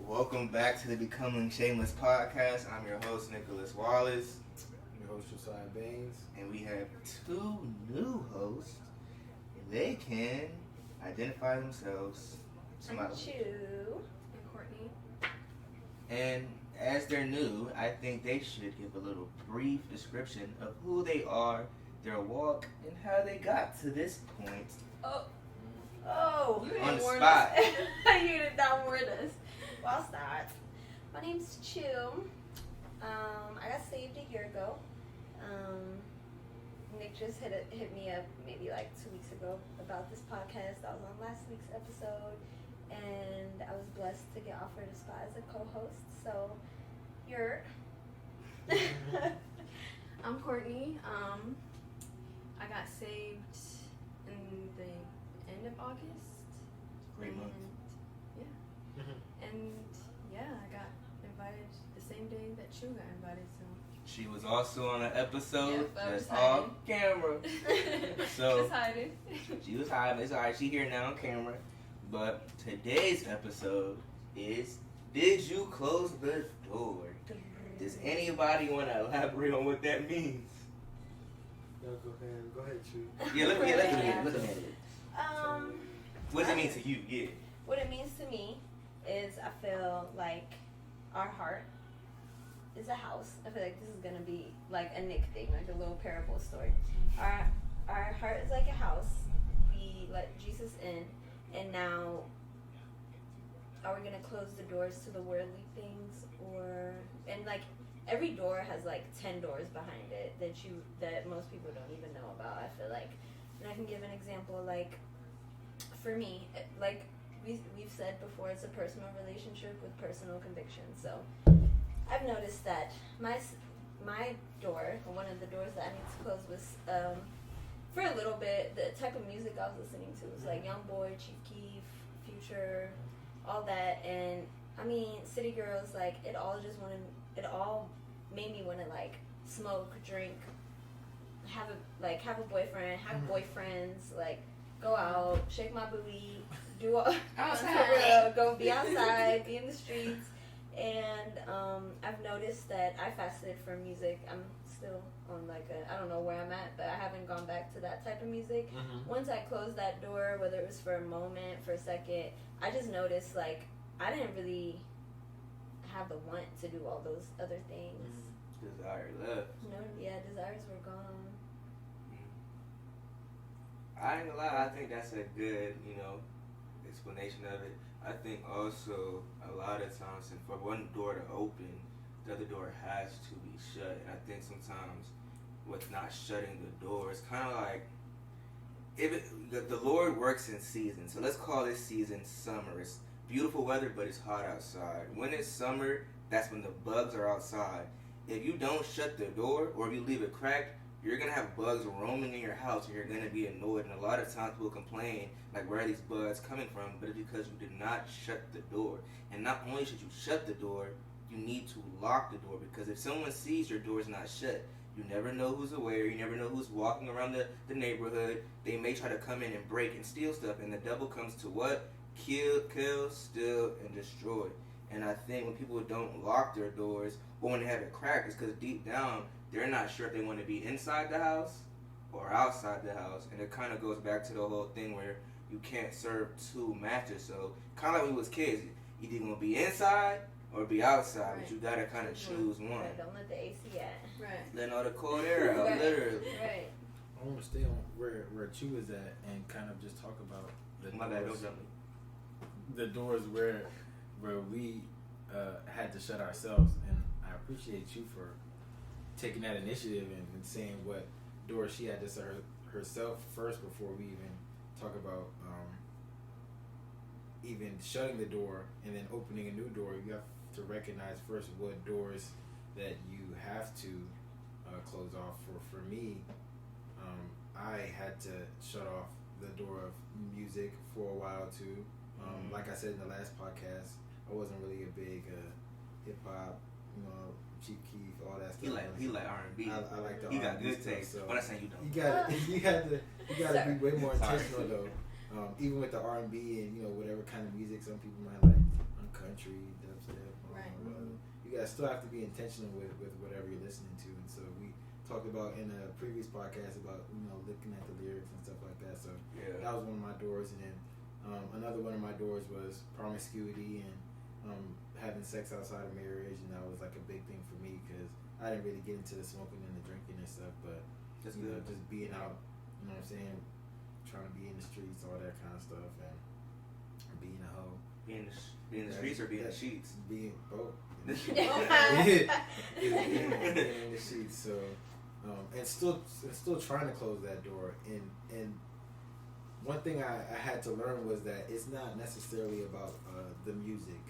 Welcome back to the Becoming Shameless podcast. I'm your host, Nicholas Wallace. I'm your host, Josiah Baines. And we have two new hosts. They can identify themselves. I'm Chu. I'm Courtney. And as they're new, I think they should give a little brief description of who they are, their walk, and how they got to this point. Oh, you On didn't the warn spot. us. You did not warn us. Well, I'll start. My name's Chu. I got saved a year ago. Nick just hit me up maybe like 2 weeks ago about this podcast. I was on last week's episode, and I was blessed to get offered a spot as a co-host. So, you're. I'm Courtney. I got saved in the end of August. Great month. And yeah, I got invited the same day that Chu got invited. So She was also on an episode Yep, I was just off hiding. camera. So just hiding. she was hiding. It's alright. She here now on camera. But today's episode is Did You Close the Door? Does anybody want to elaborate on what that means? No, go ahead, Chu. Yeah, look at it. What does it mean to you? Yeah. What it means to me is I feel like our heart is a house. I feel like this is gonna be like a Nick thing, like a little parable story. Our heart is like a house. We let Jesus in, and now are we gonna close the doors to the worldly things, and like every door has like 10 doors behind it that most people don't even know about. I feel like, and I can give an example. Like for me, like we've said before, it's a personal relationship with personal conviction. So I've noticed that my door, or one of the doors that I need to close, was for a little bit the type of music I was listening to was like Young Boy, Chief Keef, Future, all that. And I mean, City Girls, like it all made me want to like smoke, drink, have a boyfriend, have boyfriends, like go out, shake my booty, do all Outside. go be outside, be in the streets. And I've noticed that I fasted for music. I'm still on I don't know where I'm at, but I haven't gone back to that type of music. Once I closed that door, whether it was for a moment, for a second, I just noticed like I didn't really have the want to do all those other things. Desire left. No, yeah, desires were gone. I ain't gonna lie, I think that's a good, explanation of it. I think also a lot of times, for one door to open, the other door has to be shut. And I think sometimes with not shutting the door, it's kind of like the Lord works in seasons. So let's call this season summer. It's beautiful weather, but it's hot outside. When it's summer, that's when the bugs are outside. If you don't shut the door, or if you leave it cracked, you're going to have bugs roaming in your house, and you're going to be annoyed. And a lot of times people complain, like, where are these bugs coming from? But it's because you did not shut the door. And not only should you shut the door, you need to lock the door. Because if someone sees your door is not shut, you never know who's aware. You never know who's walking around the neighborhood. They may try to come in and break and steal stuff. And the devil comes to what? Kill, steal, and destroy. And I think when people don't lock their doors, or when they have it cracked, it's because deep down, they're not sure if they want to be inside the house or outside the house. And it kind of goes back to the whole thing where you can't serve two masters. So kind of like when we was kids, you either going to be inside or be outside, Right. but you got to kind of choose one. Right, don't let the AC at. Right. Letting all the cold air out, Right. literally. Right. I want to stay on where Chu is at and kind of just talk about the My bad, don't doors, jump me. the doors where we had to shut ourselves. And I appreciate you for taking that initiative and saying what doors she had to shut herself first before we even talk about even shutting the door and then opening a new door. You have to recognize first what doors that you have to close off. For me, I had to shut off the door of music for a while too. Like I said in the last podcast, I wasn't really a big hip hop, Chief Keef, all that stuff. He like R&B. I like the He got R&B good stuff, taste. so When I say you don't. you got to be way more Sorry. intentional though. Even with the R&B and whatever kind of music some people might like. I'm country, dubstep, Right. you guys still have to be intentional with whatever you're listening to. And so we talked about in a previous podcast about looking at the lyrics and stuff like that. So that was one of my doors. And then another one of my doors was promiscuity and having sex outside of marriage, and that was like a big thing for me because I didn't really get into the smoking and the drinking and stuff, but just being out, you know what I'm saying, trying to be in the streets, all that kind of stuff, and being a hoe. Being in the streets or being in the sheets? Being both. Yeah. being in the sheets. So, and still trying to close that door. And one thing I had to learn was that it's not necessarily about the music,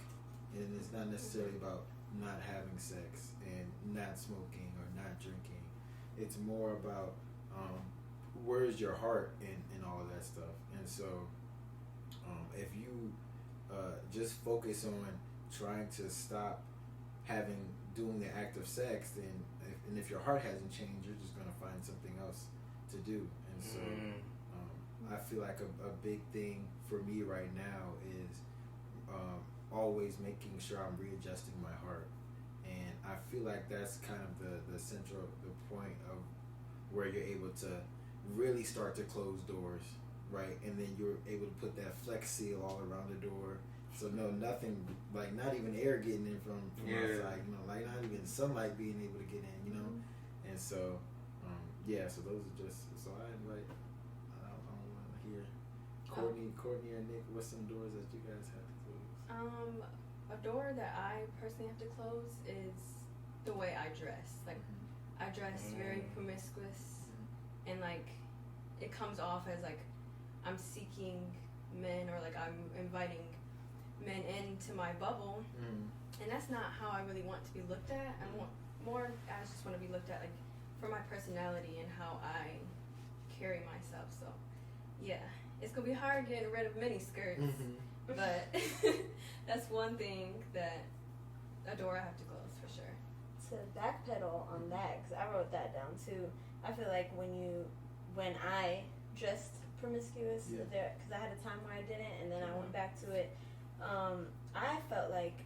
and it's not necessarily about not having sex and not smoking or not drinking. It's more about where's your heart in all of that stuff. And so if you just focus on trying to stop doing the act of sex, then if your heart hasn't changed, you're just going to find something else to do. And so I feel like a big thing for me right now is always making sure I'm readjusting my heart. And I feel like that's kind of the point of where you're able to really start to close doors, right? And then you're able to put that flex seal all around the door. So nothing, like not even air getting in from outside, like not even sunlight being able to get in, And so, so those are just, so I invite, I don't want to hear, Courtney or Nick, what's some doors that you guys have to close? A door that I personally have to close is the way I dress. Like, I dress very promiscuous, and like, it comes off as like I'm seeking men, or like I'm inviting men into my bubble, and that's not how I really want to be looked at. I just want to be looked at like for my personality and how I carry myself. So yeah, it's gonna be hard getting rid of mini skirts, but that's one thing that a door I have to close for sure. To backpedal on that, because I wrote that down too. I feel like when I dressed promiscuous, because I had a time where I didn't, and then I went back to it. I felt like,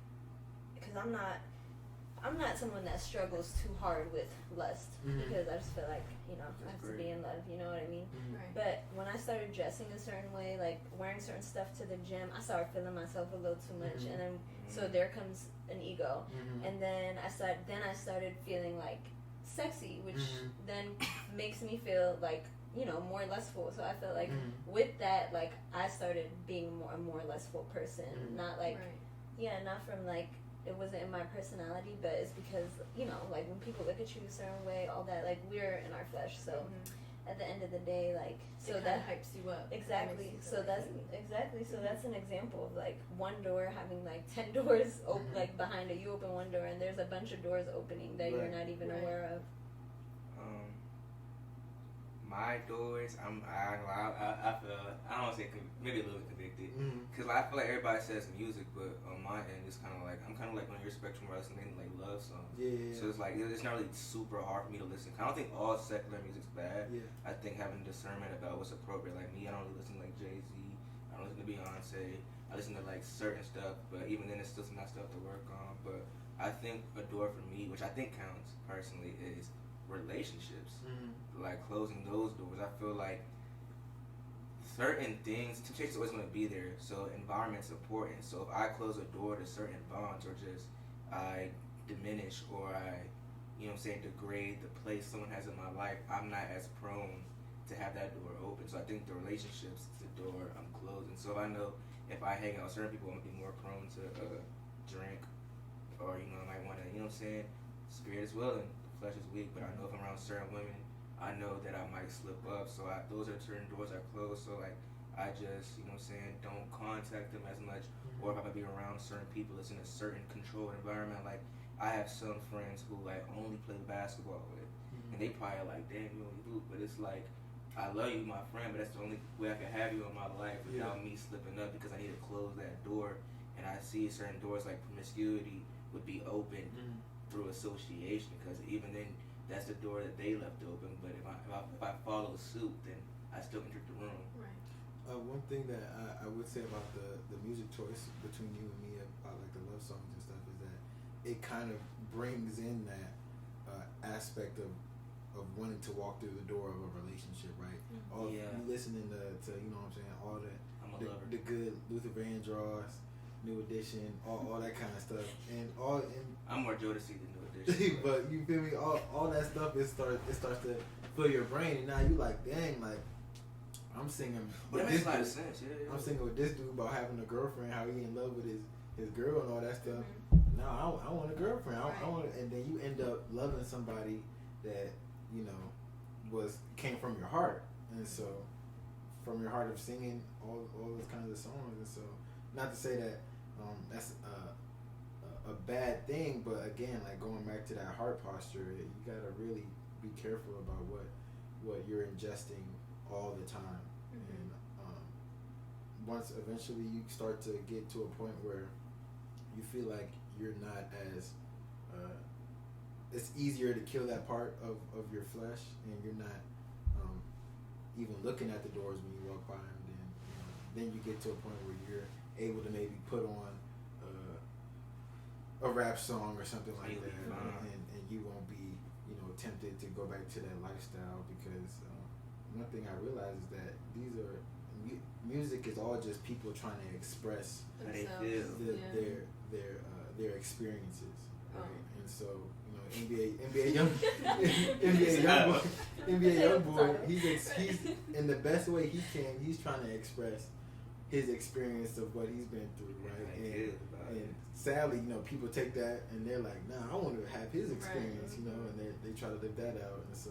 because I'm not someone that struggles too hard with lust, because I just feel like I have to be in love. You know what I mean? Right. But when I started dressing a certain way, like wearing certain stuff to the gym, I started feeling myself a little too much, and then so there comes an ego, and then I started feeling like sexy, which then makes me feel like more lustful. So I felt like with that, like I started being a more lustful person, not like not from like it wasn't in my personality, but it's because like when people look at you a certain way, all that, like we're in our flesh, so at the end of the day, like, so that hypes you up. Exactly. So that's an example of like one door having like 10 doors open, like behind it. You open one door and there's a bunch of doors opening that you're not even aware of. My doors, I feel, I don't want to say maybe a little bit convicted, because I feel like everybody says music, but on my end, it's kind of like I'm kind of like on your spectrum where I listen to like love songs. So it's like it's not really super hard for me to listen. I don't think all secular music's bad. I think having discernment about what's appropriate. Like me, I don't really listen to like Jay-Z. I don't listen to Beyonce. I listen to like certain stuff, but even then, it's still some stuff to work on. But I think a door for me, which I think counts personally, is relationships. Like closing those doors. I feel like certain things, temptation's always going to be there, so environment's important. So if I close a door to certain bonds, or just I diminish, or I degrade the place someone has in my life, I'm not as prone to have that door open. So I think the relationships is the door I'm closing. So if I know if I hang out with certain people, I'm going to be more prone to drink, or I might want to, spirit is willing, flesh is weak. But I know if I'm around certain women, I know that I might slip up. So those are certain doors I close. So like I just don't contact them as much. Or if I'm gonna be around certain people that's in a certain controlled environment, like I have some friends who like only play basketball with, and they probably like, damn, you only hoop. But it's like, I love you, my friend, but that's the only way I can have you in my life without me slipping up, because I need to close that door. And I see certain doors like promiscuity would be open through association, because even then, that's the door that they left open. But if I follow suit, then I still entered the room. Right. One thing that I would say about the music choice between you and me about like the love songs and stuff is that it kind of brings in that aspect of wanting to walk through the door of a relationship, right? All you listening to you know what I'm saying, all the good Luther Vandross, New Edition, all that kind of stuff, and I'm more Jodeci than New Edition. But you feel me? All that stuff it starts to fill your brain, and now you like, dang, like I'm singing. That makes a lot of sense. Yeah. I'm singing with this dude about having a girlfriend, how he in love with his girl and all that stuff. No, I want a girlfriend. I want, and then you end up loving somebody that you know came from your heart, and so from your heart of singing all those kinds of songs, and so not to say that that's a bad thing, but again, like going back to that heart posture, you gotta really be careful about what you're ingesting all the time, and once eventually you start to get to a point where you feel like you're not as it's easier to kill that part of your flesh, and you're not even looking at the doors when you walk by them, then you get to a point where you're able to maybe put on a rap song or something like that, and you won't be tempted to go back to that lifestyle, because one thing I realize is that these are music is all just people trying to express how they feel, their experiences, right? And so NBA Youngboy, he's in the best way he can. He's trying to express his experience of what he's been through, right? And sadly, people take that and they're like, nah, I want to have his experience, and they try to live that out, and so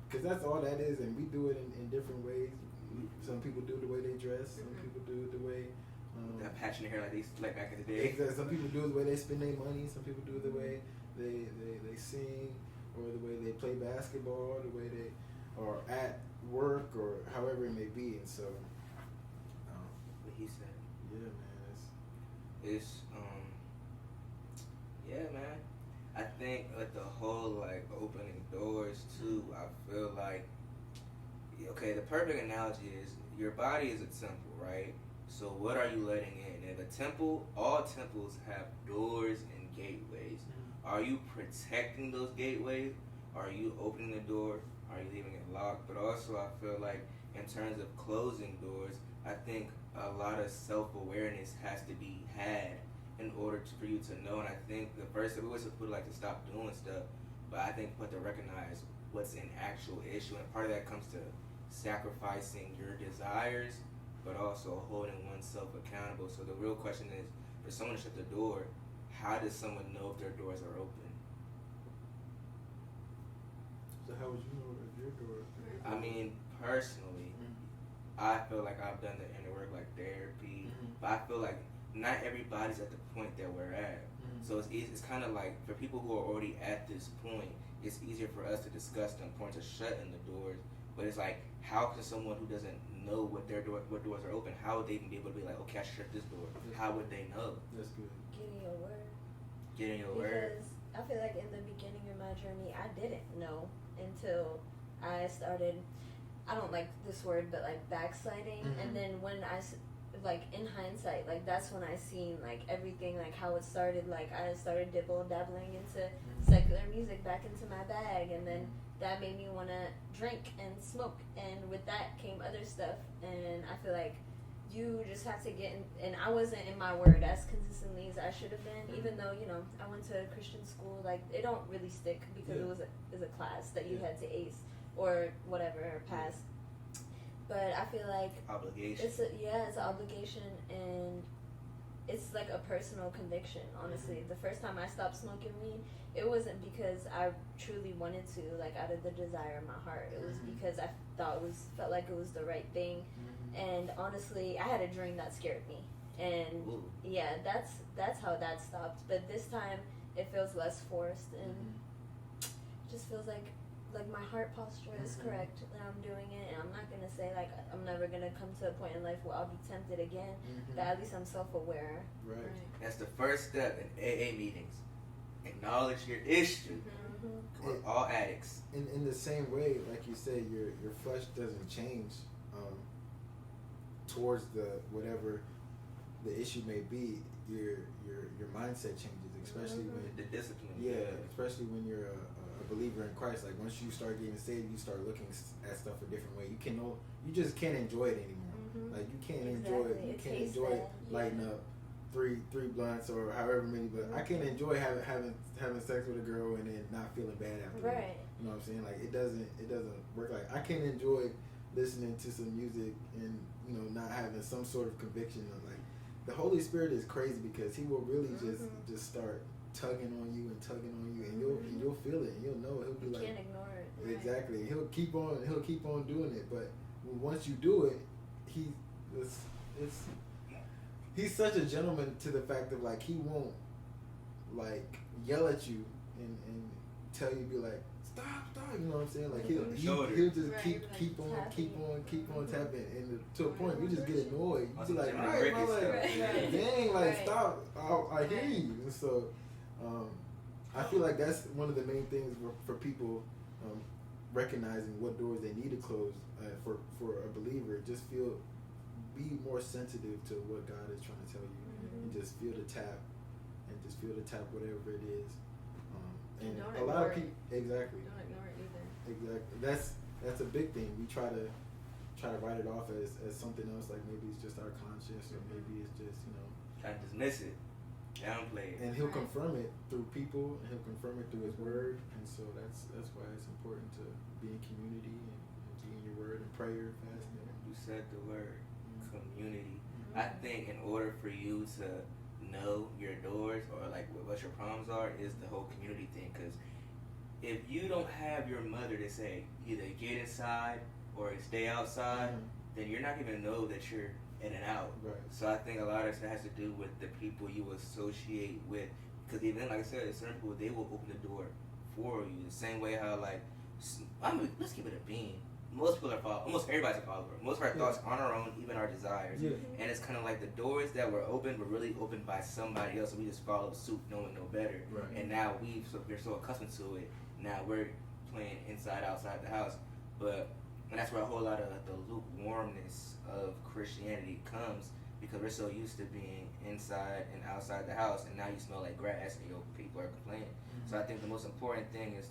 because that's all that is, and we do it in different ways. Some people do it the way they dress. Some people do it the way that patch in the hair like back in the day. Exactly. Some people do it the way they spend their money. Some people do it the way they sing, or the way they play basketball, the way they are at work, or however it may be. And so, what he said. Yeah, man. It's yeah, man. I think with the whole like opening doors too, I feel like the perfect analogy is your body is a temple, right? So what are you letting in? And a temple, all temples have doors and gateways. Are you protecting those gateways? Are you opening the door? Are you leaving it locked? But also I feel like in terms of closing doors, I think a lot of self-awareness has to be had in order for you to know. And I think the first step, we always put like to stop doing stuff, but I think to recognize what's an actual issue, and part of that comes to sacrificing your desires, but also holding oneself accountable. So the real question is, for someone to shut the door, how does someone know if their doors are open? So how would you know if your door? I mean, personally, I feel like I've done the inner work, like therapy, but I feel like not everybody's at the point that we're at. So it's kind of like, for people who are already at this point, it's easier for us to discuss the importance of shutting the doors. But it's like, how can someone who doesn't know what doors are open, how would they even be able to be like, okay, I should shut this door? How would they know? That's good. Getting your word. Getting your word. Because I feel like in the beginning of my journey, I didn't know until I started, I don't like this word, but like backsliding. And then when like in hindsight, like that's when I seen like everything, like how it started. Like I started dabbling into secular music back into my bag, and then that made me want to drink and smoke, and with that came other stuff. And I feel like you just have to get in, and I wasn't in my word as consistently as I should have been, even though I went to a Christian school. Like it don't really stick because it was a class that you had to ace or whatever or pass. But I feel like obligation. It's an obligation, and it's like a personal conviction. Honestly, the first time I stopped smoking weed, it wasn't because I truly wanted to, like out of the desire of my heart. It was because I felt like it was the right thing. And honestly, I had a dream that scared me, and that's how that stopped. But this time, it feels less forced, and it just feels like my heart posture is correct, and I'm doing it, and I'm not gonna say like I'm never gonna come to a point in life where I'll be tempted again, but at least I'm self-aware. Right. That's the first step in AA meetings. Acknowledge your issue. We're all addicts. In the same way, like you said, your flesh doesn't change towards the whatever the issue may be, your mindset changes, especially when The discipline. especially when you're a believer in Christ. Like once you start getting saved, you start looking at stuff a different way. You just can't enjoy it anymore. Like you can't enjoy it. You can't enjoy it lighting up three blunts or however many. But I can't enjoy having sex with a girl and then not feeling bad after. Right. You know what I'm saying? Like it doesn't work. Like I can't enjoy listening to some music and not having some sort of conviction of like the Holy Spirit is crazy because He will really just start tugging on you and you'll feel it and you'll know it. He'll be You like, can't ignore it. exactly. And he'll keep on doing it. But once you do it, he's such a gentleman to the fact of like he won't like yell at you and tell you, be like, stop, you know what I'm saying? Like he'll just keep on tapping, and to a point you just get annoyed. You be like, all right, bro, like, dang, like stop. I hear you. And so I feel like that's one of the main things for people recognizing what doors they need to close for a believer. Just be more sensitive to what God is trying to tell you, and just feel the tap, whatever it is. And don't a lot of ignore people, exactly. Don't ignore it either. Exactly. That's a big thing. We try to write it off as something else, like maybe it's just our conscience, or maybe it's just Kind of dismiss it, downplay it. And He'll confirm it through people, and He'll confirm it through His Word, and so that's why it's important to be in community and be in your Word and prayer, fasting. You said the word community. I think in order for you to know your doors or like what your problems are is the whole community thing, because if you don't have your mother to say either get inside or stay outside, then you're not going to know that you're in and out. Right. So I think a lot of it has to do with the people you associate with, because even like I said, certain people, they will open the door for you the same way how like let's give it a bean. Most people are almost everybody's a follower. Most of our thoughts on our own, even our desires. Yeah. And it's kind of like the doors that were really opened by somebody else, and we just follow suit knowing no better. Right. And now we're so accustomed to it. Now we're playing inside, outside the house. And that's where a whole lot of the lukewarmness of Christianity comes, because we're so used to being inside and outside the house, and now you smell like grass and people are complaining. So I think the most important thing is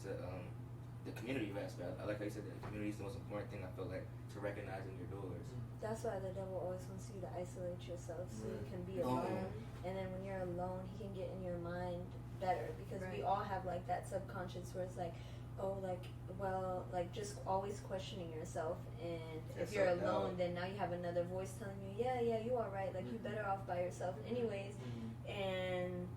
the community aspect. I like how you said that the community is the most important thing, I feel like, to recognizing your doors. That's why the devil always wants you to isolate yourself so you can be alone. And then when you're alone, he can get in your mind better, because we all have like that subconscious where it's like, oh, like, well, like just always questioning yourself. And if you're alone, then now you have another voice telling you, yeah, you are right. Like, you're better off by yourself anyways. And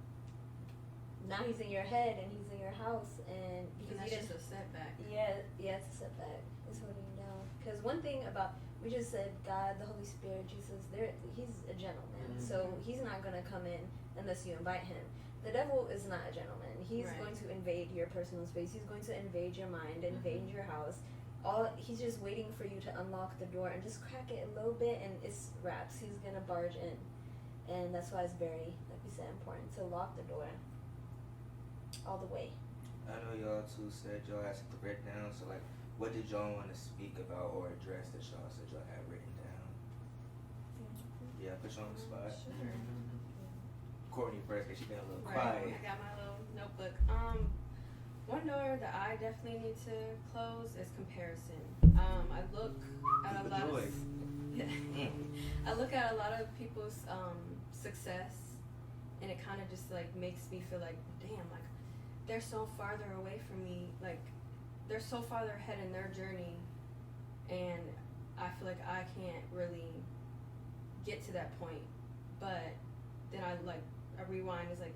now he's in your head and he's in your house, and because that's just a setback. Yeah, it's a setback. It's holding you down. Because one thing about, we just said God, the Holy Spirit, Jesus, he's a gentleman. So he's not going to come in unless you invite him. The devil is not a gentleman. He's going to invade your personal space. He's going to invade your mind, invade your house. He's just waiting for you to unlock the door and just crack it a little bit, and it's wraps. He's going to barge in. And that's why it's very, like we said, important to lock the door all the way. I know y'all too said y'all had something written down, so like, what did y'all want to speak about or address that y'all said y'all had written down? Yeah, put you on the spot. Sure. Courtney first, because she been a little Right. quiet. I got my little notebook. One door that I definitely need to close is comparison. I look at a lot of I look at a lot of people's success, and it kind of just like makes me feel like, damn, like they're so farther away from me. Like they're so farther ahead in their journey, and I feel like I can't really get to that point. But then I rewind. Is like,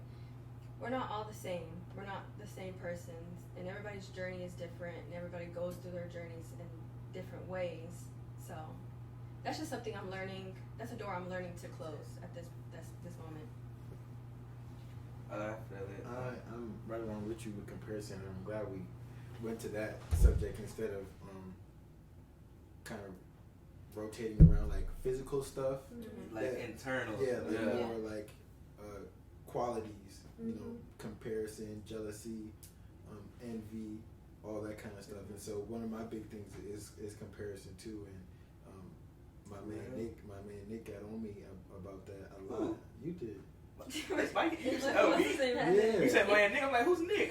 we're not all the same. We're not the same persons, and everybody's journey is different, and everybody goes through their journeys in different ways. So that's just something I'm learning. That's a door I'm learning to close at this moment. I feel it. I'm right along with you with comparison, and I'm glad we went to that subject instead of kind of rotating around like physical stuff, like internal. More like qualities, you know, comparison, jealousy, envy, all that kind of stuff. And so one of my big things is comparison too. And my man Nick got on me about that a lot. Ooh. You did. That's Mike. You said, oh, me? Yeah. You said, man, Nick. I'm like, who's Nick?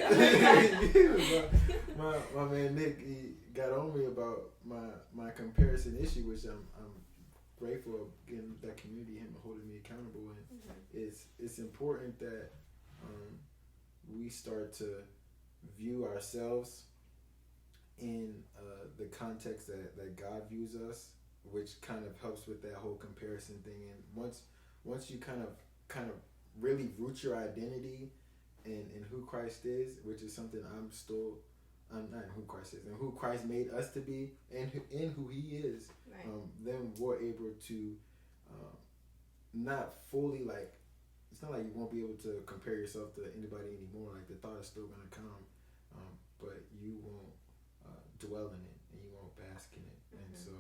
my man Nick, he got on me about my comparison issue, which I'm grateful of getting that community, him holding me accountable, and it's important that we start to view ourselves in the context that God views us, which kind of helps with that whole comparison thing. And once you kind of really root your identity in who Christ is, which is something I'm not in who Christ is, and who Christ made us to be, and in who He is, right. Then we're able to not fully, like, it's not like you won't be able to compare yourself to anybody anymore. Like, the thought is still going to come, but you won't dwell in it, and you won't bask in it. And so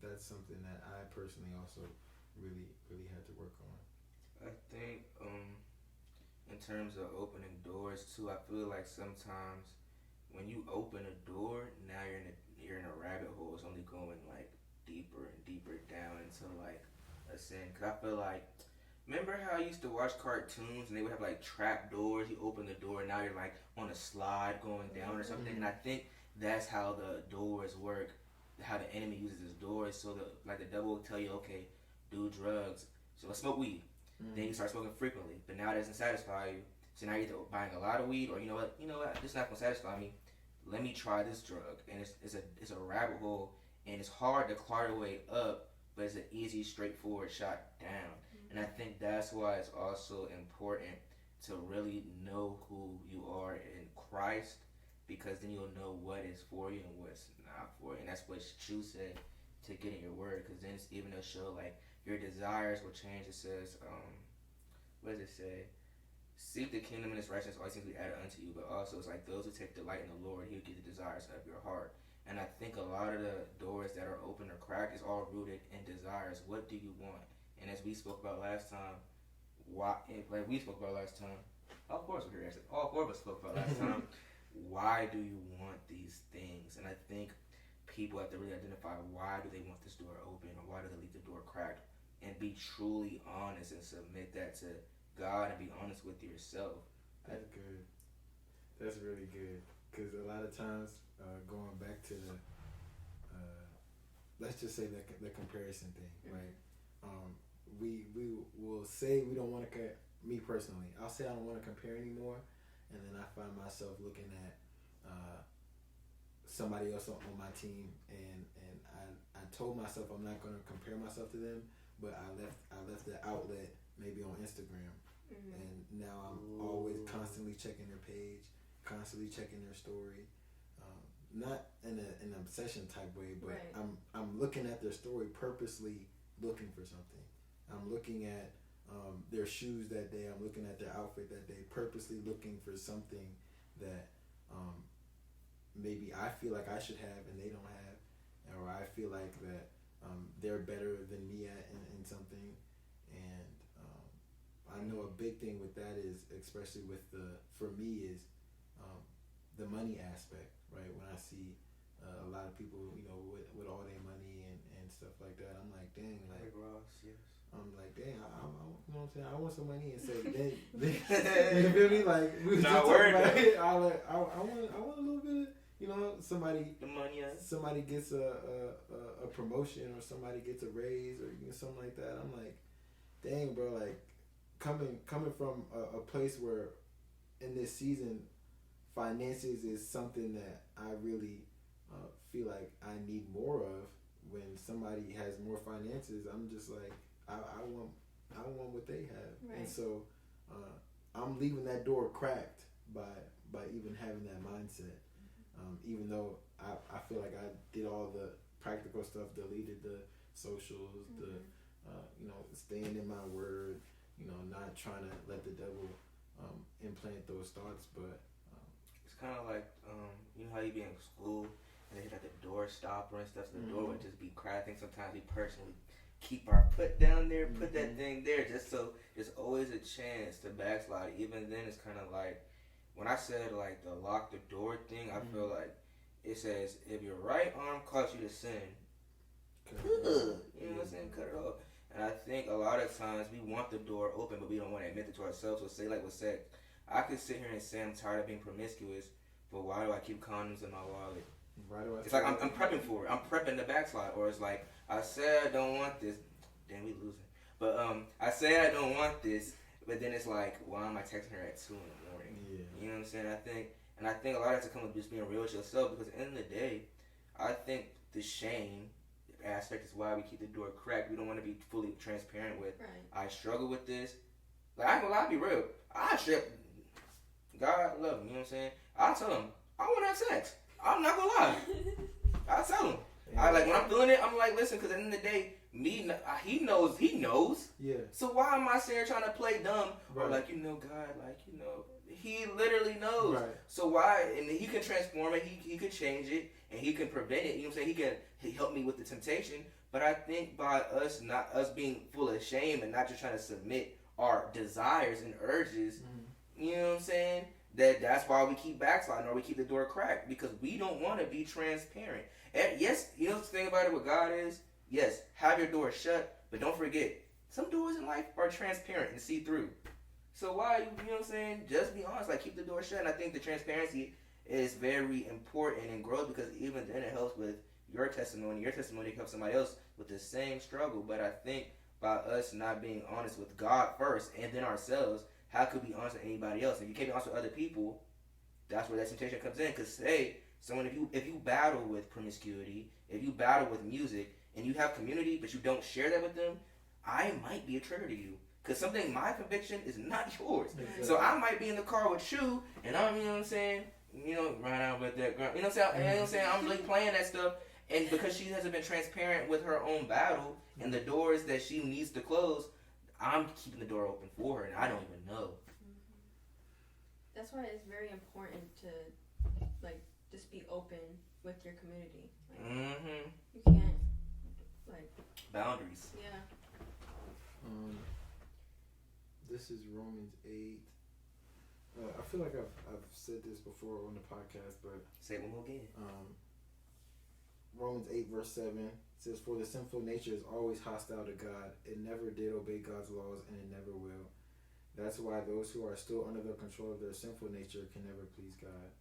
that's something that I personally also really had to work on. I think in terms of opening doors too, I feel like sometimes when you open a door, now you're in a rabbit hole. It's only going like deeper and deeper down into like a sin. Cause I feel like, remember how I used to watch cartoons and they would have like trap doors? You open the door and now you're like on a slide going down or something. And I think that's how the doors work. How the enemy uses his doors. So the devil will tell you, okay, do drugs. So let's smoke weed. Then you start smoking frequently, but now it doesn't satisfy you. So now you're either buying a lot of weed, or you know what, this is not gonna satisfy me. Let me try this drug, and it's a rabbit hole, and it's hard to claw your way up, but it's an easy, straightforward shot down. And I think that's why it's also important to really know who you are in Christ, because then you'll know what is for you and what's not for you. And that's what Chu said, to get in your word, because then it's even to show like your desires will change. It says, what does it say? Seek the kingdom and its righteousness, all these things will be added unto you. But also, it's like those who take delight in the Lord, He'll give the desires of your heart. And I think a lot of the doors that are open or cracked is all rooted in desires. What do you want? And as we spoke about last time, all four of us were here. All four of us spoke about last time. Why do you want these things? And I think people have to really identify, why do they want this door open, or why do they leave the door cracked, and be truly honest and submit that to God and be honest with yourself. That's good. That's really good, because a lot of times, going back to the let's just say the comparison thing, right? We will say we don't want to. Me personally, I'll say I don't want to compare anymore, and then I find myself looking at somebody else on my team, and I told myself I'm not going to compare myself to them, but I left the outlet maybe on Instagram, and now I'm always constantly checking their page, constantly checking their story, not in an obsession type way, but right. I'm looking at their story, purposely looking for something. I'm looking at their shoes that day. I'm looking at their outfit that day, purposely looking for something that maybe I feel like I should have and they don't have, or I feel like that they're better than me at in something. And I know a big thing with that is, especially for me, is the money aspect, right? When I see a lot of people, with all their money and stuff like that, I'm like, dang, like Ross, yes. I'm like, dang, I you know what I'm saying? I want some money, and so they you feel me? Like, we was Not just worried. talking about it. I want a little bit of, somebody, The money, somebody gets a promotion, or somebody gets a raise, or something like that. I'm like, dang, bro, like coming from a place where in this season, finances is something that I really feel like I need more of. When somebody has more finances, I'm just like, I want what they have, right. And so I'm leaving that door cracked by even having that mindset. Even though I feel like I did all the practical stuff, deleted the socials, the staying in my word, not trying to let the devil implant those thoughts, but it's kind of like how you be in school and they had the door stopper and stuff, so the door would just be cracked. I think sometimes we personally keep our foot down there, put that thing there, just so there's always a chance to backslide. Even then, it's kind of like, when I said like the lock the door thing, I feel like it says, if your right arm causes you to sin, good. You know what I'm saying? Cut it off. And I think a lot of times we want the door open, but we don't want to admit it to ourselves. So say like with sex, I could sit here and say I'm tired of being promiscuous, but why do I keep condoms in my wallet? Why do I? It's like I'm prepping for it. I'm prepping the backslide. Or it's like I said I don't want this. Damn, we losing. But I say I don't want this, but then it's like, why am I texting her at 2 in the morning? Yeah. You know what I'm saying? I think a lot of it has to come with just being real with yourself, because at the end of the day, I think the shame aspect is why we keep the door cracked. We don't want to be fully transparent with. Right. I struggle with this. Like, I ain't gonna lie, be real. I strip. God love him. You know what I'm saying? I tell him I want to have sex. I'm not gonna lie. I tell him. Yeah. I like when I'm feeling it. I'm like, listen, because at the end of the day, he knows. Yeah. So why am I sitting here trying to play dumb? Right. Or like, God, he literally knows. Right. So why? And he can transform it. He could change it, and he can prevent it. You know what I'm saying? He help me with the temptation. But I think by us being full of shame and not just trying to submit our desires and urges, you know what I'm saying? That's why we keep backsliding or we keep the door cracked, because we don't want to be transparent. And yes, you know the thing about it with God is, yes, have your door shut, but don't forget, some doors in life are transparent and see through. So why, you know what I'm saying? Just be honest, like keep the door shut. And I think the transparency is very important in growth, because even then it helps with your testimony. Your testimony helps somebody else with the same struggle. But I think by us not being honest with God first and then ourselves, how could we be honest with anybody else? If you can't be honest with other people, that's where that temptation comes in. Because say, someone, if you battle with promiscuity, if you battle with music, and you have community, but you don't share that with them, I might be a trigger to you. Because my conviction is not yours. Exactly. So I might be in the car with you, and I'm, you know what I'm saying, run out with that girl. You know what I'm saying? I'm really playing that stuff. And because she hasn't been transparent with her own battle and the doors that she needs to close, I'm keeping the door open for her, and I don't even know. That's why it's very important to, like, just be open with your community. Like, you can't, like... Boundaries. Yeah. This is Romans 8. I feel like I've said this before on the podcast, but... Say it one more again. Romans 8 verse 7 says, "For the sinful nature is always hostile to God. It never did obey God's laws, and it never will. That's why those who are still under the control of their sinful nature can never please God."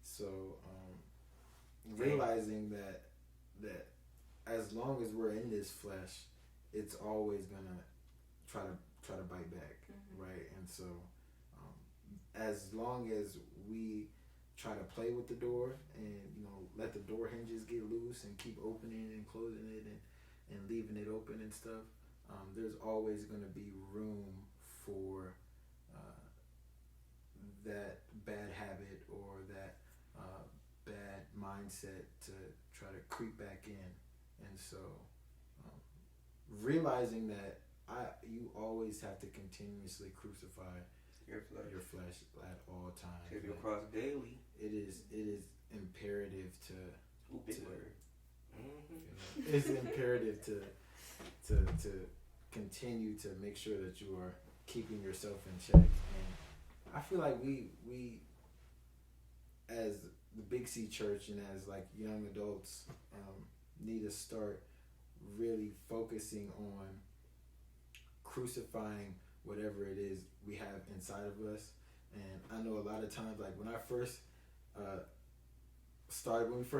So, realizing that as long as we're in this flesh, it's always gonna try to bite back, right? And so, as long as we try to play with the door and let the door hinges get loose and keep opening and closing it and leaving it open and stuff, there's always going to be room for that bad habit or that bad mindset to try to creep back in. And so realizing that you always have to continuously crucify your flesh at all times. Take your cross daily. It is imperative to. Ooh, big word. It's imperative to continue to make sure that you are keeping yourself in check. And I feel like we as the Big C Church and as like young adults need to start really focusing on crucifying whatever it is we have inside of us. And I know a lot of times, like when we first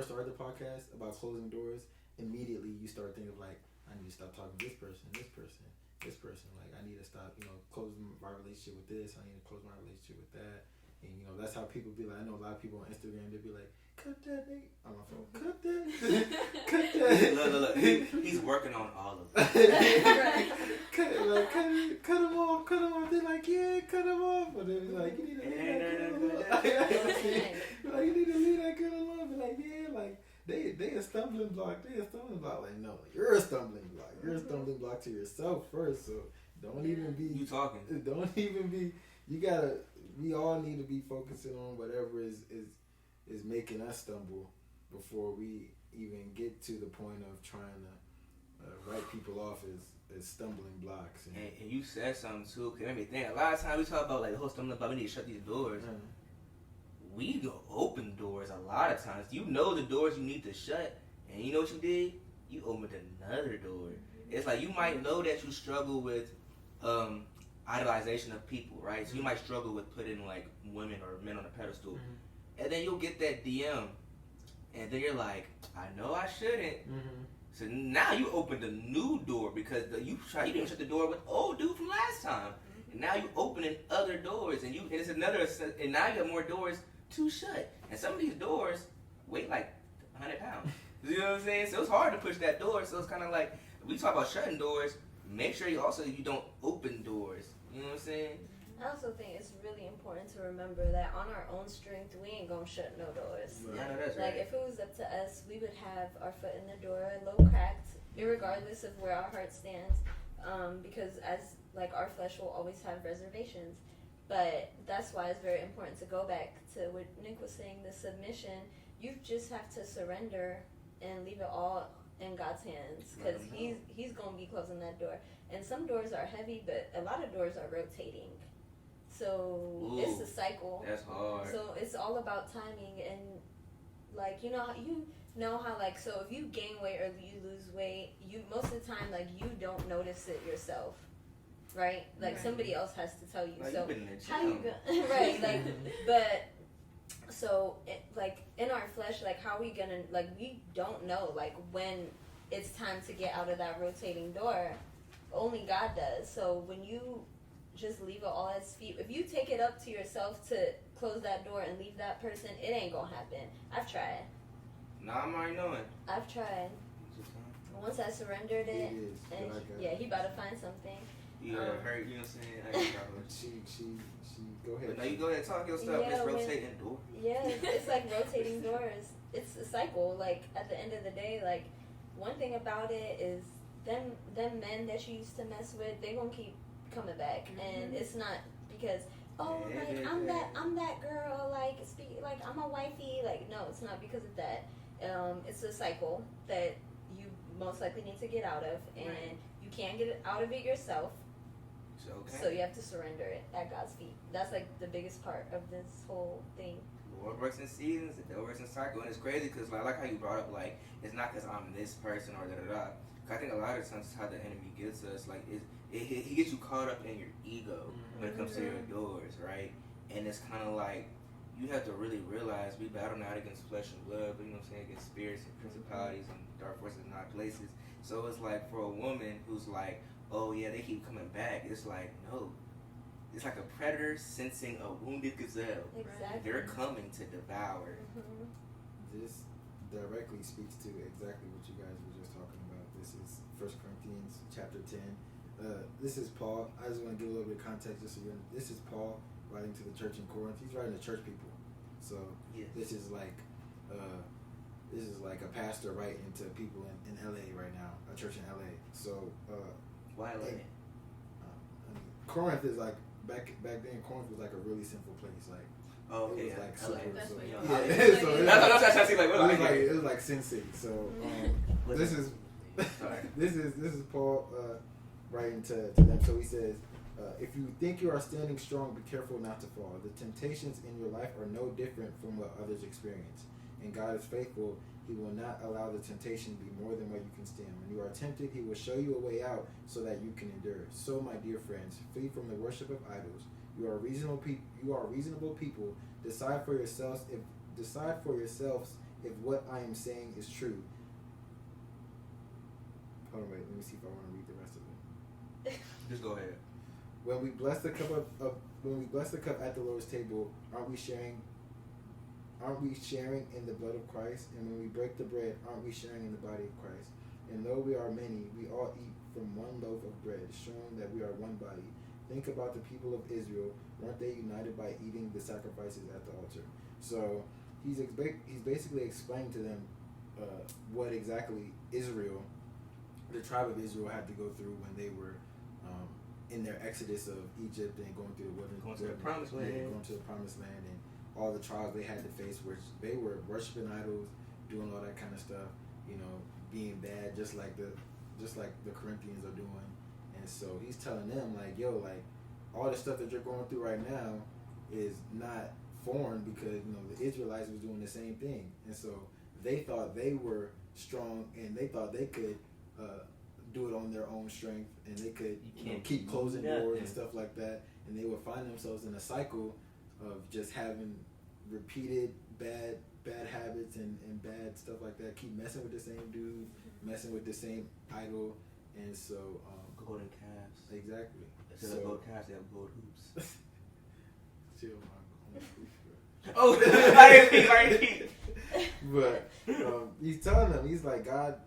started the podcast about closing doors, immediately you start thinking of like, I need to stop talking to this person. Like I need to stop, closing my relationship with this. I need to close my relationship with that. And that's how people be like. I know a lot of people on Instagram, they be like, cut that nigga on my phone. Cut that. Cut that. Look. He's working on all of it. Cut him off. They're like, yeah, cut him off. But then it's like, you need to leave that girl alone. Like, you need to leave that girl alone. But like, yeah, like they a stumbling block. Like, no, you're a stumbling block. You're a stumbling block to yourself first. So don't even be. You talking? Don't even be. We all need to be focusing on whatever is making us stumble before we even get to the point of trying to write people off as stumbling blocks. And you said something too. Cause let me think. A lot of times we talk about like the whole stumbling block. We need to shut these doors. We go open doors a lot of times. You know the doors you need to shut, and you know what you did? you opened another door. It's like you might know that you struggle with idolization of people, right? So you might struggle with putting like women or men on a pedestal, and then you'll get that DM, and then you're like, I know I shouldn't. So now you opened a new door because you didn't shut the door with old dude from last time, and now you opening other doors, and it's another, and now you have more doors to shut, and some of these doors weigh like 100 pounds. You know what I'm saying? So it's hard to push that door. So it's kind of like we talk about shutting doors. Make sure you don't open doors. You know what I'm saying? I also think it's really important to remember that on our own strength, we ain't gonna shut no doors. Right. Yeah, no, that's like right. if it was up to us, we would have our foot in the door, a little cracked, irregardless of where our heart stands. Because as like our flesh will always have reservations. But that's why it's very important to go back to what Nick was saying, the submission. You just have to surrender and leave it all in God's hands, because he's gonna be closing that door. And some doors are heavy, but a lot of doors are rotating. So it's a cycle. That's hard. So it's all about timing, and like you know how like, so if you gain weight or you lose weight, you most of the time like you don't notice it yourself, right? Like somebody else has to tell you. Like, so you how you go right? Like, but so like in our flesh, like how are we gonna, like we don't know like when it's time to get out of that rotating door. Only God does. So when you just leave it all at his feet, if you take it up to yourself to close that door and leave that person, it ain't gonna happen. I've tried. Nah, I'm already knowing. I've tried. Once I surrendered it, and he about to find something. You hurt, you know what I'm saying? She go ahead. But now you go ahead and talk your stuff. It's rotating door. Yeah, it's like rotating doors. It's a cycle. Like at the end of the day, like one thing about it is them men that you used to mess with, they gonna keep coming back, and it's not because I'm that girl, like I'm a wifey. Like no, it's not because of that. It's a cycle that you most likely need to get out of, and you can't get out of it yourself. So you have to surrender it at God's feet. That's like the biggest part of this whole thing. Lord works in seasons, the devil works in cycle, and it's crazy because like, I like how you brought up like it's not because I'm this person or da da da. I think a lot of times how the enemy gets us, like he gets you caught up in your ego when it comes to your doors, right? And it's kind of like you have to really realize we battle not against flesh and blood, but you know what I'm saying, against spirits and principalities and dark forces in high places. So it's like for a woman who's like, oh yeah, they keep coming back. It's like, no. It's like a predator sensing a wounded gazelle. Exactly. They're coming to devour. This directly speaks to exactly what you guys were just talking about. This is 1 Corinthians chapter 10. This is Paul. I just want to give a little bit of context just so you know. This is Paul writing to the church in Corinth. He's writing to church people. So this is like a pastor writing to people in LA right now, a church in LA. So why LA? Corinth is like back then. Corinth was like a really sinful place. Like okay, it was like LA. super. It was like Sin City. So this is Paul writing to them. So he says, if you think you are standing strong, be careful not to fall. The temptations in your life are no different from what others experience. And God is faithful. He will not allow the temptation to be more than what you can stand. When you are tempted, he will show you a way out so that you can endure. So, my dear friends, flee from the worship of idols. You are reasonable people. Decide for yourselves if what I am saying is true. Hold on, wait. Let me see if I want to read the rest of it. Just go ahead. When we bless the cup at the Lord's table, aren't we sharing in the blood of Christ? And when we break the bread, aren't we sharing in the body of Christ? And though we are many, we all eat from one loaf of bread, showing that we are one body. Think about the people of Israel. Weren't they united by eating the sacrifices at the altar? So he's basically explaining to them what exactly Israel, the tribe of Israel, had to go through when they were in their exodus of Egypt and going through the wilderness, going to the promised land, and all the trials they had to face, which they were worshiping idols, doing all that kind of stuff, being bad, just like the Corinthians are doing. And so he's telling them, like, yo, like, all the stuff that you're going through right now is not foreign, because the Israelites was doing the same thing. And so they thought they were strong, and they thought they could do it on their own strength, and they could keep closing doors and stuff like that, and they would find themselves in a cycle of just having repeated bad habits and bad stuff like that. Keep messing with the same dude, messing with the same idol, and so golden calves. Exactly. Instead of gold calves, they have gold hoops. Chill, my Oh, I repeat. But he's telling them, he's like, God,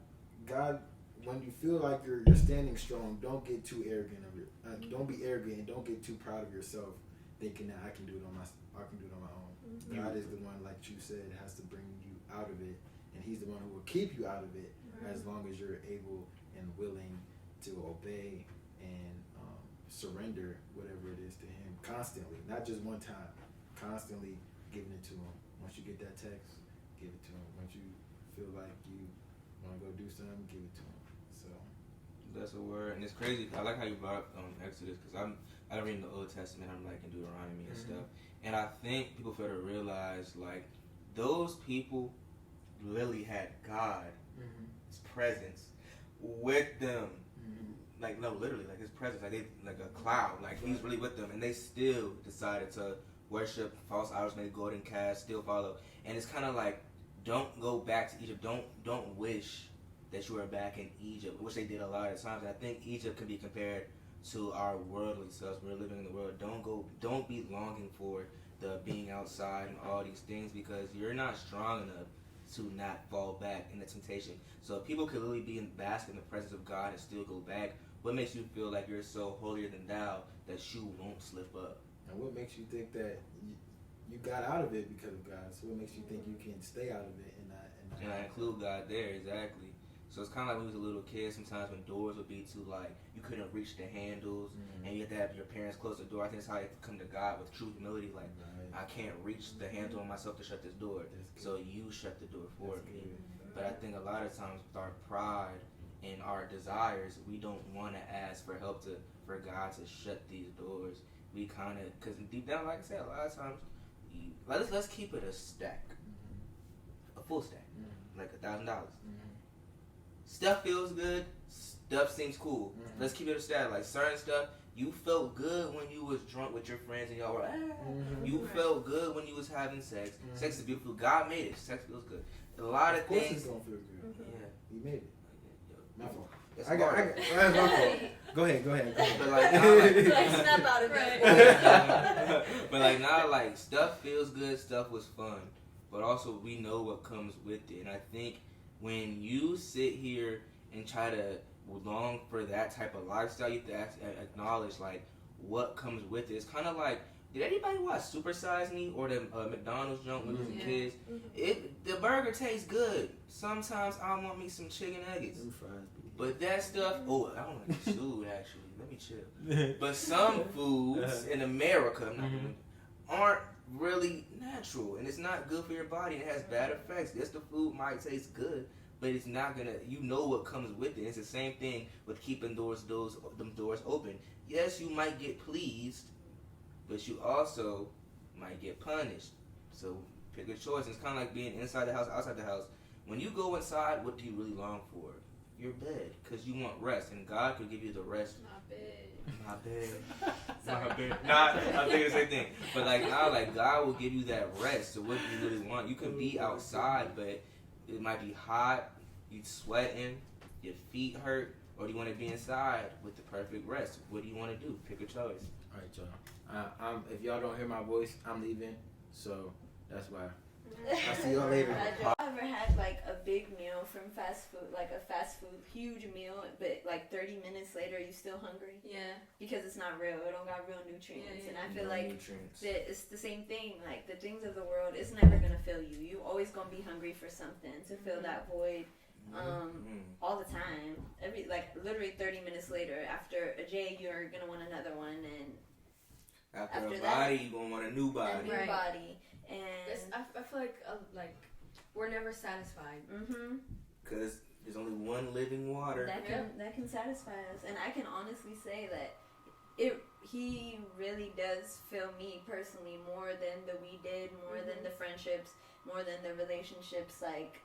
when you feel like you're standing strong, don't get too arrogant of it. Don't be arrogant and don't get too proud of yourself, thinking that I can do it on my own. Mm-hmm. God is the one, like you said, has to bring you out of it, and He's the one who will keep you out of it as long as you're able and willing to obey and surrender whatever it is to Him constantly, not just one time. Constantly giving it to Him. Once you get that text, give it to Him. Once you feel like you want to go do something, give it to Him. So that's a word, and it's crazy. I like how you brought up Exodus, because I'm reading the Old Testament. I'm like in Deuteronomy and stuff, and I think people fail to realize like those people really had God's presence with them. Like no, literally, like His presence, like a cloud, like He's really with them, and they still decided to worship false idols, made golden calves, still follow. And it's kind of like, don't go back to Egypt. Don't wish that you were back in Egypt, which they did a lot of times. And I think Egypt can be compared to our worldly selves. We're living in the world. Don't be longing for the being outside and all these things, because you're not strong enough to not fall back in the temptation. So if people could literally be in bask in the presence of God and still go back, what makes you feel like you're so holier than thou that you won't slip up? And what makes you think that you got out of it because of God? So what makes you think you can stay out of it and not I include God there, exactly. So it's kind of like when we was a little kid, sometimes when doors would be too, like, you couldn't reach the handles, and you had to have your parents close the door. I think that's how you come to God with true humility, like, I can't reach the handle on myself to shut this door, so you shut the door for me. But I think a lot of times with our pride and our desires, we don't want to ask for help for God to shut these doors. We kind of, because deep down, like I said, a lot of times, let's keep it a stack, a full stack, like $1,000. Stuff feels good, stuff seems cool. Let's keep it a stack. Like certain stuff, you felt good when you was drunk with your friends and y'all were you felt good when you was having sex. Sex is beautiful. God made it. Sex feels good. A lot of things. It's gonna feel good. Yeah, He made it. My fault. That's I got that's my fault. Go ahead. But like, now, Like snap out of it. but like now, like stuff feels good. Stuff was fun, but also we know what comes with it. And I think when you sit here and try to long for that type of lifestyle, you have to acknowledge like what comes with it. It's kind of like, did anybody watch Super Size Me or the McDonald's junk when we was kids? The burger tastes good. Sometimes I want me some chicken nuggets. But that stuff, I don't like this food actually. Let me chill. But some foods in America aren't really natural, and it's not good for your body, and it has bad effects. Yes, the food might taste good, but it's not gonna. You know what comes with it. It's the same thing with keeping them doors open. Yes, you might get pleased, but you also might get punished. So pick a choice. It's kind of like being inside the house, outside the house. When you go inside, what do you really long for? Your bed, because you want rest, and God could give you the rest. My bed. Nah, I'm thinking the same thing. But like now, like God will give you that rest. So what do you really want? You can be outside, but it might be hot, you sweating, your feet hurt, or do you want to be inside with the perfect rest? What do you want to do? Pick a choice. All right, y'all. If y'all don't hear my voice, I'm leaving, so that's why. I'll see y'all later. Y'all ever had like a big meal from fast food, like a fast food huge meal, but like 30 minutes later you still hungry? Yeah. Because it's not real. It don't got real nutrients. And I feel like that it's the same thing. Like the things of the world, it's never gonna fill you. You always gonna be hungry for something to fill that void. All the time. Literally 30 minutes later, after a J, you're gonna want another one, and after a body, you're gonna want a new body. A new body. And I feel like we're never satisfied. Because there's only one living water that can satisfy us. And I can honestly say that he really does fill me personally more than the we did, more than the friendships, more than the relationships. Like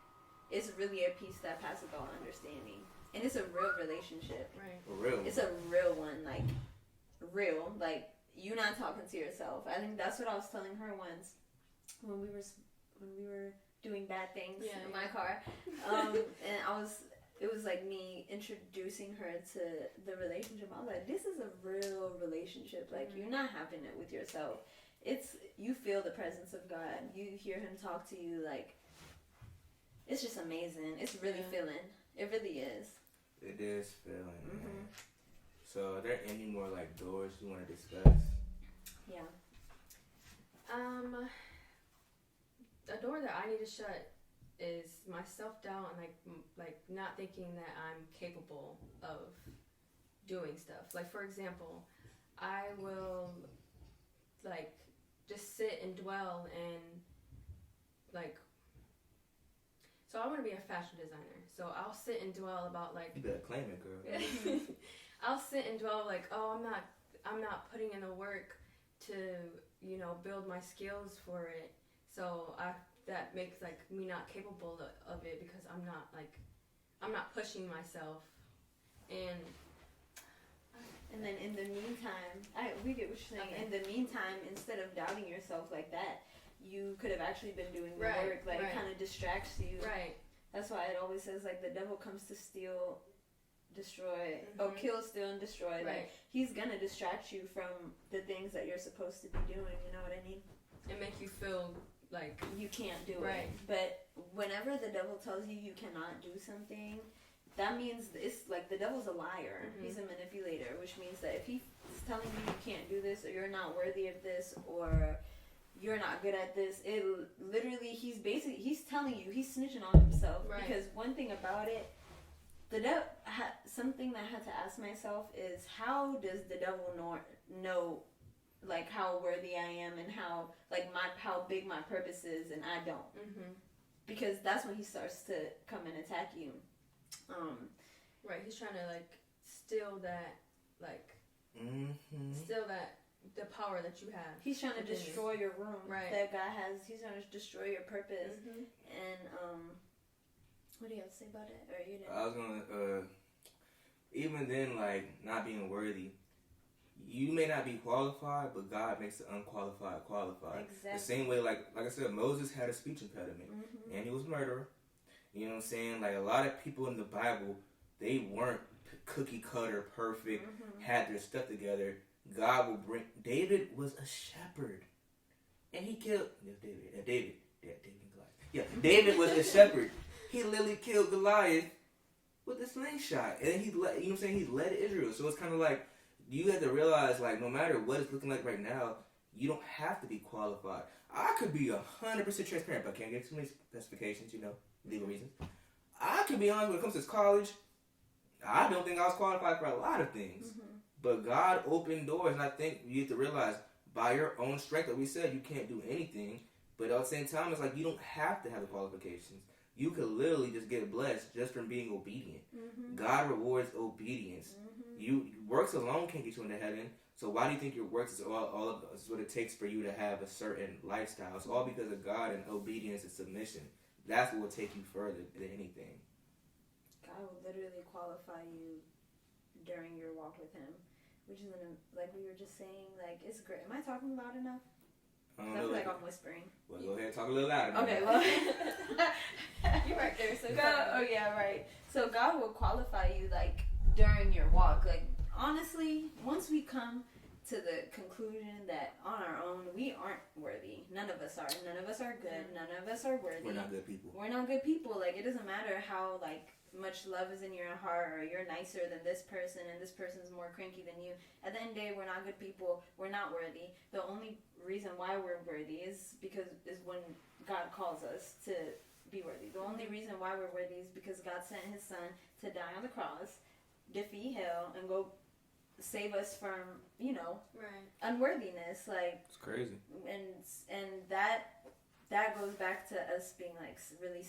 it's really a peace that passes all understanding. And it's a real relationship. Right. For real. It's a real one, like real. Like you're not talking to yourself. I think that's what I was telling her once when we were doing bad things in my car. And it was like me introducing her to the relationship. I was like, this is a real relationship. Like you're not having it with yourself. You feel the presence of God. You hear him talk to you. Like it's just amazing. It's really feeling. It really is. It is feeling, man. So are there any more like doors you want to discuss? Yeah. A door that I need to shut is my self-doubt and like not thinking that I'm capable of doing stuff. Like for example, I will like just sit and dwell and like, so I want to be a fashion designer. So I'll sit and dwell about like, You better claim it, girl. I'll sit and dwell like, oh, I'm not putting in the work to, you know, build my skills for it. So that makes like me not capable of it because I'm not pushing myself. And then in the meantime, we get what you're saying. Okay. In the meantime, instead of doubting yourself like that, you could have actually been doing the work. Like it kind of distracts you. Right. That's why it always says like the devil comes to steal, destroy, kill, steal, and destroy. Right. Like he's gonna distract you from the things that you're supposed to be doing. You know what I mean? And make you feel like you can't do right. it. But whenever the devil tells you you cannot do something, that means it's like the devil's a liar. He's a manipulator, which means that if he's telling you you can't do this, or you're not worthy of this, or you're not good at this, it literally he's telling you, he's snitching on himself. Right. Because one thing about it, the devil something that I had to ask myself is, how does the devil know like how worthy I am and how big my purpose is, and I don't. Because that's when he starts to come and attack you. Right, he's trying to like steal that the power that you have. He's trying to destroy your room that God has. He's trying to destroy your purpose. And what do you have to say about it? Or you didn't? I was gonna even then, like not being worthy. You may not be qualified, but God makes the unqualified qualified. Exactly. The same way, like I said, Moses had a speech impediment, and he was a murderer. You know what I'm saying? Like a lot of people in the Bible, they weren't cookie cutter perfect, had their stuff together. God will bring. David was a shepherd, and he killed David and Goliath. Yeah, David was a shepherd. He literally killed Goliath with a slingshot, and he led. You know what I'm saying? He led Israel. So it's kind of like, you have to realize, like, no matter what it's looking like right now, you don't have to be qualified. I could be 100% transparent, but I can't get too many specifications, you know, legal reasons. I can be honest when it comes to college. I don't think I was qualified for a lot of things. But God opened doors, and I think you have to realize, by your own strength, like we said, you can't do anything. But at the same time, it's like you don't have to have the qualifications. You could literally just get blessed just from being obedient. God rewards obedience. Works alone can't get you into heaven. So why do you think your works is all of is what it takes for you to have a certain lifestyle? It's all because of God and obedience and submission. That's what will take you further than anything. God will literally qualify you during your walk with Him, which is like we were just saying. Like it's great. Am I talking loud enough? I feel like I'm whispering. Well, go ahead and talk a little louder. Okay, well, you're right there. So right. So God will qualify you like during your walk. Like honestly, once we come to the conclusion that on our own we aren't worthy, none of us are. None of us are good. None of us are worthy. We're not good people. We're not good people. Like it doesn't matter how like much love is in your heart, or you're nicer than this person and this person's more cranky than you. At the end of the day, we're not good people. We're not worthy. The only reason why we're worthy is when God calls us to be worthy. The only reason why we're worthy is because God sent His Son to die on the cross, defeat hell, and go save us from unworthiness. Like it's crazy. And that goes back to us being like really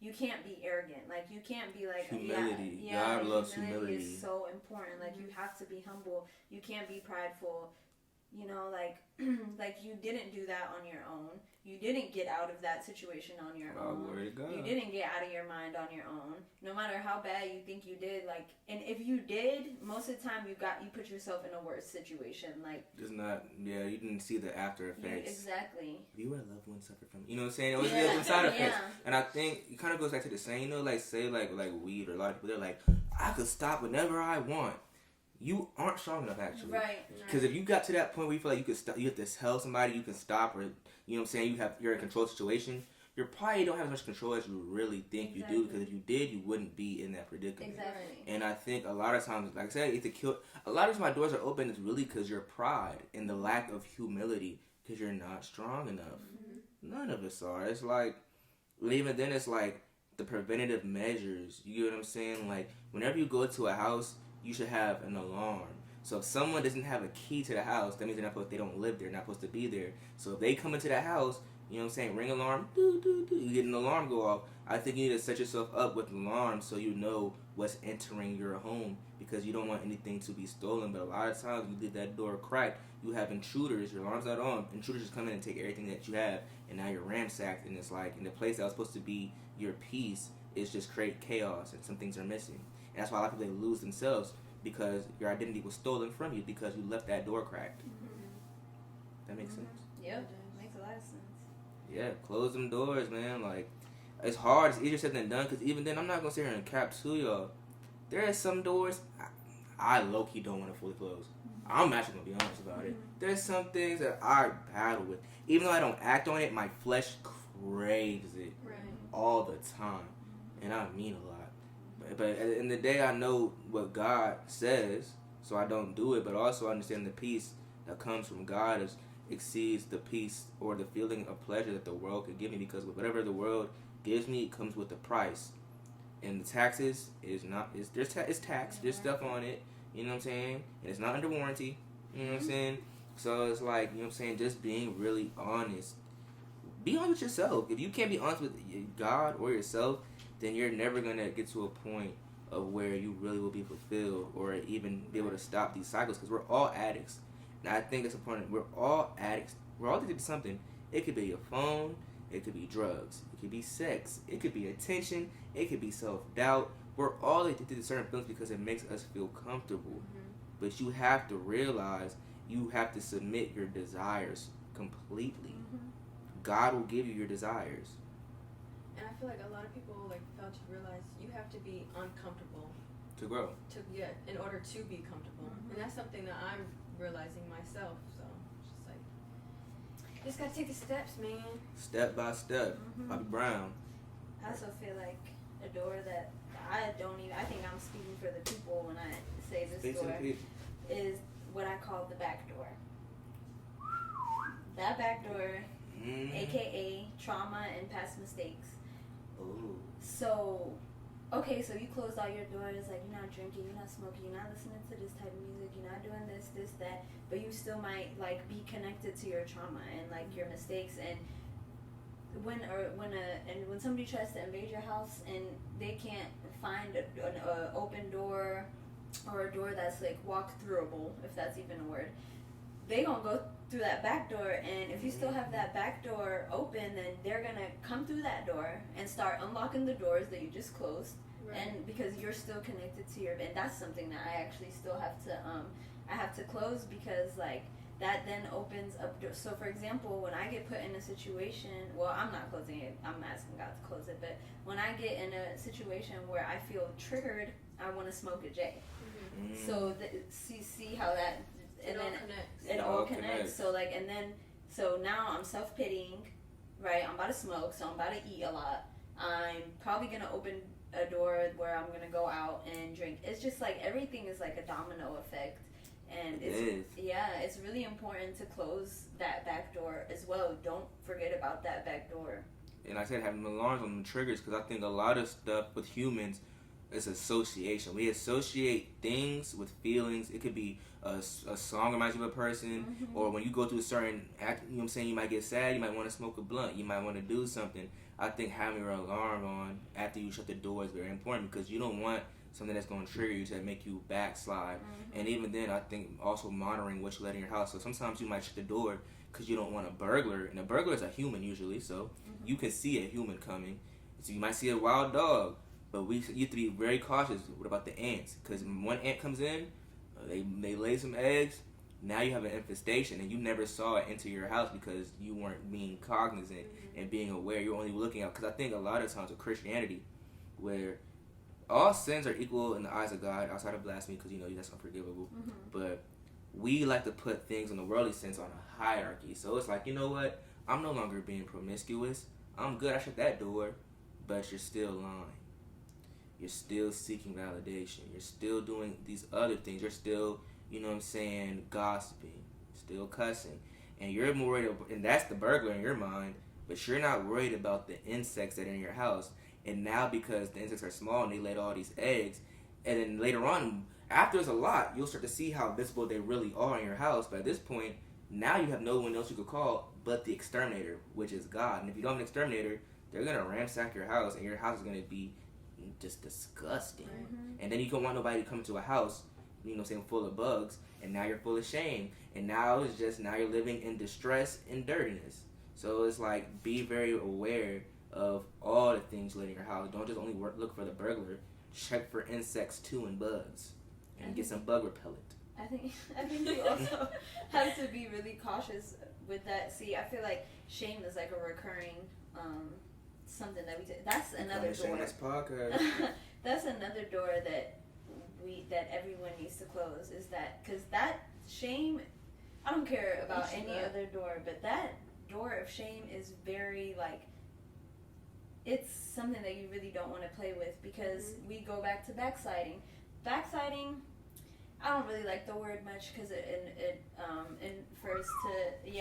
you can't be arrogant. Like you can't be like humility. God loves humility. Humility is so important. Like you have to be humble. You can't be prideful. You know, like like you didn't do that on your own. You didn't get out of that situation on your own. Glory to God. You didn't get out of your mind on your own. No matter how bad you think you did, like, and if you did, most of the time you put yourself in a worse situation. Like, It's not, you didn't see the after effects. Exactly. If you were a loved one suffer from, you know what I'm saying? It was the side effects. And I think it kind of goes back to the saying, you know, like, say, like weed, or a lot of people, they're like, I could stop whenever I want. You aren't strong enough, actually. Right. Because if you got to that point where you feel like you could stop, you have to tell somebody you can stop, or, you know what I'm saying, you're in a controlled situation, you probably don't have as much control as you really think you do. Because if you did, you wouldn't be in that predicament. Exactly. And I think a lot of times, like I said, a lot of times my doors are open is really because your pride and the lack of humility, because you're not strong enough. Mm-hmm. None of us are. It's like, even then, it's like the preventative measures. You get what I'm saying? Like, whenever you go to a house, you should have an alarm. So if someone doesn't have a key to the house, that means they don't live there, not supposed to be there. So if they come into the house, you know what I'm saying, ring alarm, doo, doo, doo, you get an alarm go off. I think you need to set yourself up with an alarm so you know what's entering your home, because you don't want anything to be stolen. But a lot of times you leave that door cracked, you have intruders, your alarm's not on, intruders just come in and take everything that you have, and now you're ransacked, and it's like, in the place that was supposed to be your peace, it's just create chaos, and some things are missing. And that's why a lot of people, they lose themselves, because your identity was stolen from you because you left that door cracked. That makes sense? Yep. Makes a lot of sense. Yeah, close them doors, man. Like, it's hard. It's easier said than done, because even then, I'm not going to sit here and cap to y'all. There are some doors I low-key don't want to fully close. I'm actually going to be honest about it. There's some things that I battle with. Even though I don't act on it, my flesh craves it all the time. And I mean a lot. But at the end of the day, I know what God says, so I don't do it. But also I understand the peace that comes from God exceeds the peace or the feeling of pleasure that the world could give me, because whatever the world gives me, it comes with a price. And the taxes is not, it's tax, there's stuff on it, you know what I'm saying? And it's not under warranty, you know what I'm saying? So it's like, you know what I'm saying, just being really honest. Be honest with yourself. If you can't be honest with God or yourself, then you're never going to get to a point of where you really will be fulfilled or even be able to stop these cycles, because we're all addicts. And I think that's important. We're all addicts. We're all addicted to something. It could be your phone. It could be drugs. It could be sex. It could be attention. It could be self-doubt. We're all addicted to certain feelings because it makes us feel comfortable. But you have to realize you have to submit your desires completely. God will give you your desires. And I feel like a lot of people fail to realize you have to be uncomfortable To grow. In order to be comfortable. And that's something that I'm realizing myself. So it's just like, you just gotta take the steps, man. Step by step. Bobby Brown. I also feel like a door that I think I'm speaking for the people when I say this door, is what I call the back door. That back door, aka trauma and past mistakes. Ooh. So, okay, so you closed all your doors, like, you're not drinking, you're not smoking, you're not listening to this type of music, you're not doing this, that, but you still might, like, be connected to your trauma and, like, your mistakes. And when somebody tries to invade your house and they can't find an open door or a door that's, like, walk-throughable, if that's even a word, they gonna go through that back door, and if you still have that back door open, then they're gonna come through that door and start unlocking the doors that you just closed. And because you're still connected to and that's something that I actually still have to close, because like that then opens up so for example, when I get put in a situation, well, I'm not closing it, I'm asking God to close it, but when I get in a situation where I feel triggered, I want to smoke a J. So see how that it all connects. So like, and then so now I'm self-pitying, right? I'm about to smoke, so I'm about to eat a lot. I'm probably gonna open a door where I'm gonna go out and drink. It's just like everything is like a domino effect, and it's really important to close that back door as well. Don't forget about that back door. And I said having alarms on the triggers, because I think a lot of stuff with humans is association. We associate things with feelings. It could be a song reminds you of a person, or when you go through a certain act, you know what I'm saying, you might get sad, you might want to smoke a blunt, you might want to do something. I think having your alarm on after you shut the door is very important, because you don't want something that's going to trigger you to make you backslide. And even then, I think also monitoring what you let in your house. So sometimes you might shut the door because you don't want a burglar, and a burglar is a human usually, so you can see a human coming. So you might see a wild dog, but you have to be very cautious. What about the ants? Because when one ant comes in, they lay some eggs. Now you have an infestation, and you never saw it enter your house because you weren't being cognizant and being aware. You're only looking out. Because I think a lot of times with Christianity, where all sins are equal in the eyes of God, outside of blasphemy, because that's unforgivable. But we like to put things in the worldly sense on a hierarchy. So it's like, you know what? I'm no longer being promiscuous. I'm good. I shut that door. But you're still lying. You're still seeking validation. You're still doing these other things. You're still, gossiping. Still cussing. And you're more worried about, and that's the burglar in your mind, but you're not worried about the insects that are in your house. And now because the insects are small and they laid all these eggs, and then later on, after it's a lot, you'll start to see how visible they really are in your house. But at this point, now you have no one else you could call but the exterminator, which is God. And if you don't have an exterminator, they're going to ransack your house, and your house is going to be just disgusting. And then you don't want nobody to come to a house, full of bugs, and now you're full of shame. And now you're living in distress and dirtiness. So it's like, be very aware of all the things you let in your house. Don't just only look for the burglar. Check for insects too and bugs, and get some bug repellent. I think you also have to be really cautious with that. See, I feel like shame is like a recurring something that we take. That's another door. Podcast. That's another door that everyone needs to close. Is that because that shame? I don't care about any other door, but that door of shame is very it's something that you really don't want to play with, because we go back to backsliding. Backsliding, I don't really like the word much because it infers to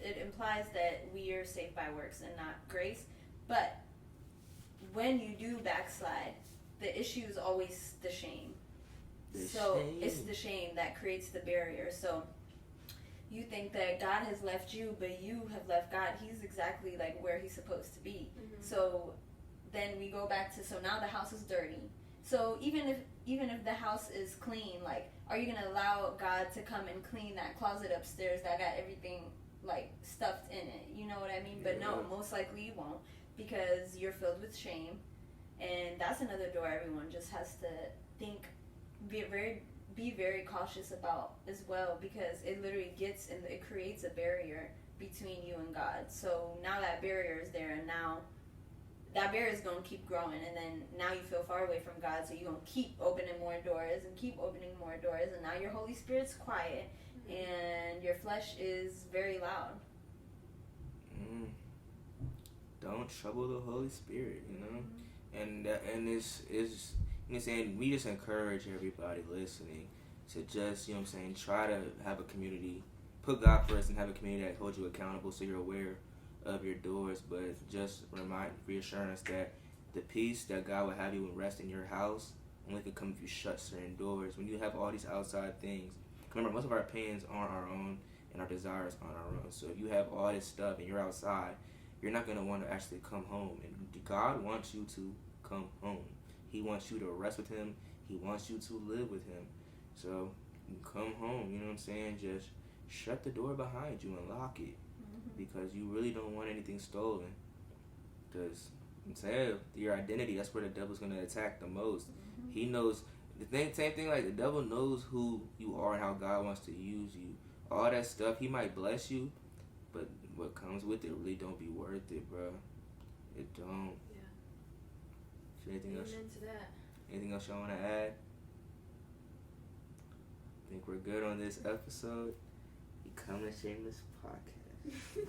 it implies that we are saved by works and not grace. But when you do backslide, the issue is always the shame. It's the shame that creates the barrier. So you think that God has left you, but you have left God. He's exactly where he's supposed to be. So then we go back to, so now the house is dirty. So even if the house is clean, are you gonna allow God to come and clean that closet upstairs that got everything stuffed in it? You know what I mean? But no, most likely you won't, because you're filled with shame. And that's another door everyone just has to be very cautious about as well, because it literally it creates a barrier between you and God. So now that barrier is there, and now that barrier is going to keep growing, and then now you feel far away from God, so you're going to keep opening more doors and keep opening more doors, and now your Holy Spirit's quiet and your flesh is very loud. Don't trouble the Holy Spirit, and it's we just encourage everybody listening to just try to have a community, put God first, and have a community that holds you accountable, so you're aware of your doors. But just reassurance that the peace that God will have you rest in your house only can come if you shut certain doors. When you have all these outside things, remember, most of our opinions aren't our own, and our desires aren't our own. So if you have all this stuff and you're outside, you're not going to want to actually come home. And God wants you to come home. He wants you to rest with him. He wants you to live with him. So come home, just shut the door behind you and lock it, because you really don't want anything stolen. Because I'm saying, your identity, that's where the devil's going to attack the most. He knows same thing, the devil knows who you are and how God wants to use you. All that stuff, he might bless you, but what comes with it really don't be worth it, bro. It don't. Yeah. Anything else? Anything else y'all want to add? I think we're good on this episode. Become a Shameless Podcast.